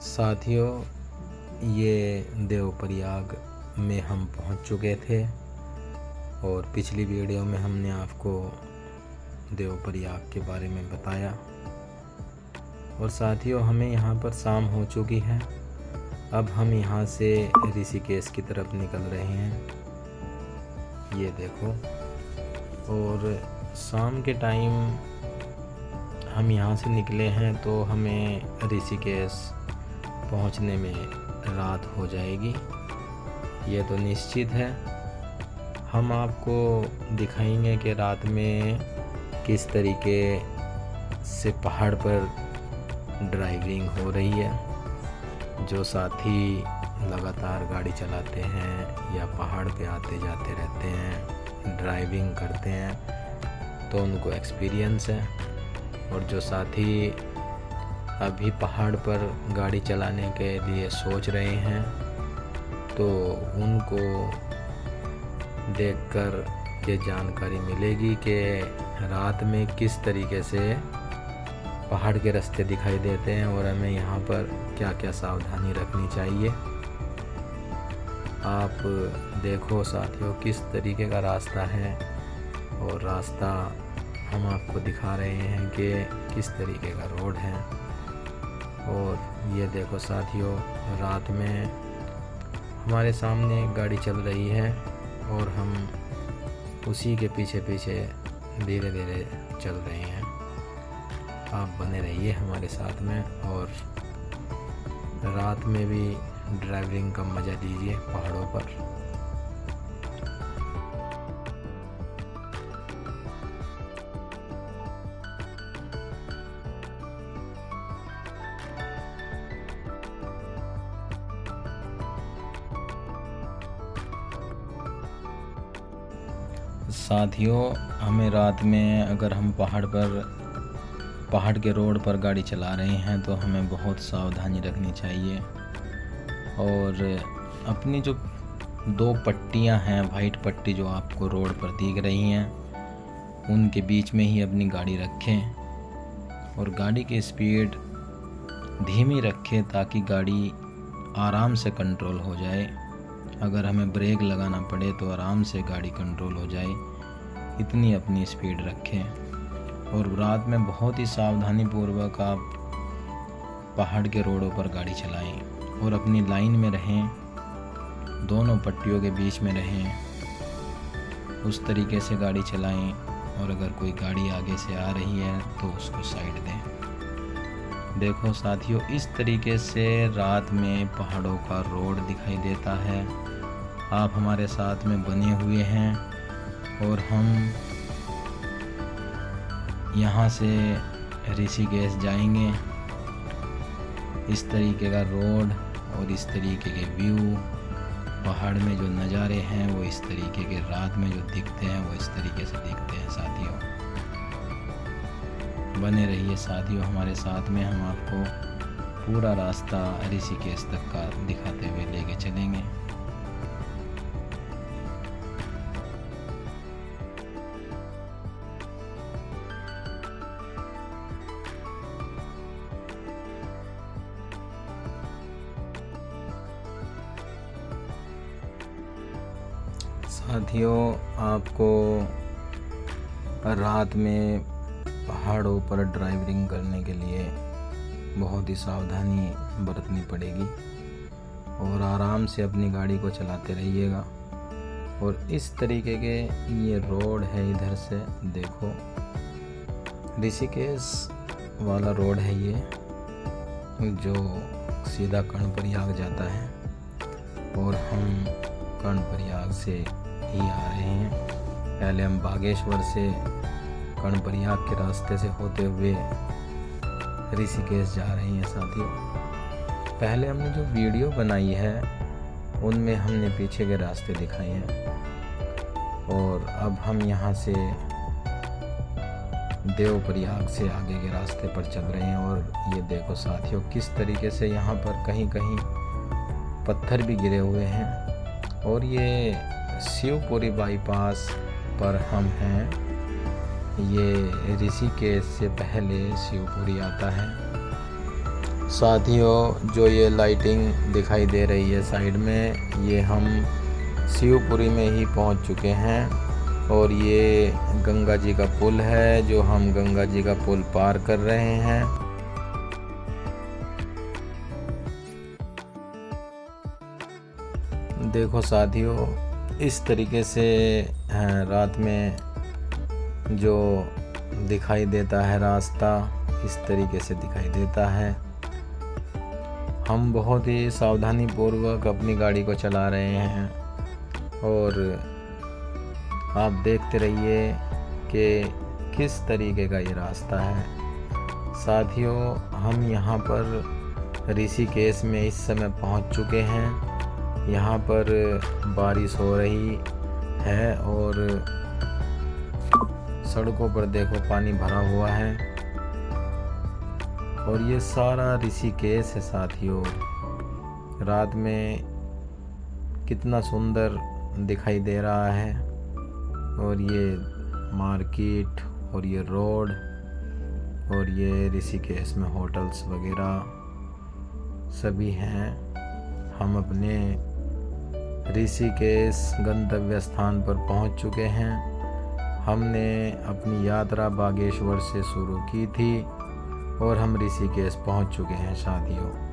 साथियों, ये देवप्रयाग में हम पहुंच चुके थे और पिछली वीडियो में हमने आपको देवप्रयाग के बारे में बताया। और साथियों, हमें यहाँ पर शाम हो चुकी है। अब हम यहाँ से ऋषिकेश की तरफ निकल रहे हैं, ये देखो। और शाम के टाइम हम यहाँ से निकले हैं तो हमें ऋषिकेश पहुँचने में रात हो जाएगी, ये तो निश्चित है। हम आपको दिखाएंगे कि रात में किस तरीके से पहाड़ पर ड्राइविंग हो रही है। जो साथी लगातार गाड़ी चलाते हैं या पहाड़ पे आते जाते रहते हैं, ड्राइविंग करते हैं, तो उनको एक्सपीरियंस है। और जो साथी अभी पहाड़ पर गाड़ी चलाने के लिए सोच रहे हैं, तो उनको देखकर ये जानकारी मिलेगी कि रात में किस तरीके से पहाड़ के रास्ते दिखाई देते हैं और हमें यहाँ पर क्या क्या सावधानी रखनी चाहिए। आप देखो साथियों, किस तरीके का रास्ता है और रास्ता हम आपको दिखा रहे हैं कि किस तरीके का रोड है। और ये देखो साथियों, रात में हमारे सामने एक गाड़ी चल रही है और हम उसी के पीछे पीछे धीरे धीरे चल रहे हैं। आप बने रहिए हमारे साथ में और रात में भी ड्राइविंग का मज़ा लीजिए पहाड़ों पर। साथियों, हमें रात में अगर हम पहाड़ के रोड पर गाड़ी चला रहे हैं तो हमें बहुत सावधानी रखनी चाहिए। और अपनी जो दो पट्टियां हैं, वाइट पट्टी जो आपको रोड पर दिख रही हैं, उनके बीच में ही अपनी गाड़ी रखें और गाड़ी की स्पीड धीमी रखें ताकि गाड़ी आराम से कंट्रोल हो जाए। अगर हमें ब्रेक लगाना पड़े तो आराम से गाड़ी कंट्रोल हो जाए, इतनी अपनी स्पीड रखें। और रात में बहुत ही सावधानी पूर्वक आप पहाड़ के रोडों पर गाड़ी चलाएं और अपनी लाइन में रहें, दोनों पट्टियों के बीच में रहें, उस तरीके से गाड़ी चलाएं। और अगर कोई गाड़ी आगे से आ रही है तो उसको साइड दें। देखो साथियों, इस तरीके से रात में पहाड़ों का रोड दिखाई देता है। आप हमारे साथ में बने हुए हैं और हम यहाँ से ऋषिकेश जाएंगे। इस तरीके का रोड और इस तरीके के व्यू, पहाड़ में जो नज़ारे हैं वो इस तरीके के रात में जो दिखते हैं वो इस तरीके से दिखते हैं। साथियों, बने रहिए साथियों हमारे साथ में, हम आपको पूरा रास्ता ऋषिकेश तक का दिखाते हुए लेके चलेंगे। साथियों, आपको रात में पहाड़ों पर ड्राइविंग करने के लिए बहुत ही सावधानी बरतनी पड़ेगी और आराम से अपनी गाड़ी को चलाते रहिएगा। और इस तरीके के ये रोड है, इधर से देखो ऋषिकेश वाला रोड है ये, जो सीधा कर्णप्रयाग जाता है। और हम कर्णप्रयाग से ही आ रहे हैं। पहले हम बागेश्वर से कर्णप्रयाग के रास्ते से होते हुए ऋषिकेश जा रहे हैं। साथियों, पहले हमने जो वीडियो बनाई है उनमें हमने पीछे के रास्ते दिखाए हैं और अब हम यहाँ से देवप्रयाग से आगे के रास्ते पर चल रहे हैं। और ये देखो साथियों, किस तरीके से यहाँ पर कहीं कहीं पत्थर भी गिरे हुए हैं। और ये शिवपुरी बाईपास पर हम हैं। ये ऋषिकेश से पहले शिवपुरी आता है। साथियों, जो ये लाइटिंग दिखाई दे रही है साइड में, ये हम शिवपुरी में ही पहुंच चुके हैं और ये गंगा जी का पुल है। जो हम गंगा जी का पुल पार कर रहे हैं। देखो साथियों, इस तरीके से रात में जो दिखाई देता है रास्ता, इस तरीके से दिखाई देता है। हम बहुत ही सावधानी पूर्वक अपनी गाड़ी को चला रहे हैं और आप देखते रहिए कि किस तरीके का ये रास्ता है। साथियों, हम यहाँ पर ऋषिकेश में इस समय पहुँच चुके हैं। यहाँ पर बारिश हो रही है और सड़कों पर देखो पानी भरा हुआ है और ये सारा ऋषिकेश है। साथियों, रात में कितना सुंदर दिखाई दे रहा है और ये मार्केट और ये रोड और ये ऋषिकेश में होटल्स वगैरह सभी हैं। हम अपने ऋषिकेश गंतव्य स्थान पर पहुंच चुके हैं। हमने अपनी यात्रा बागेश्वर से शुरू की थी और हम ऋषिकेश पहुंच चुके हैं साथियों।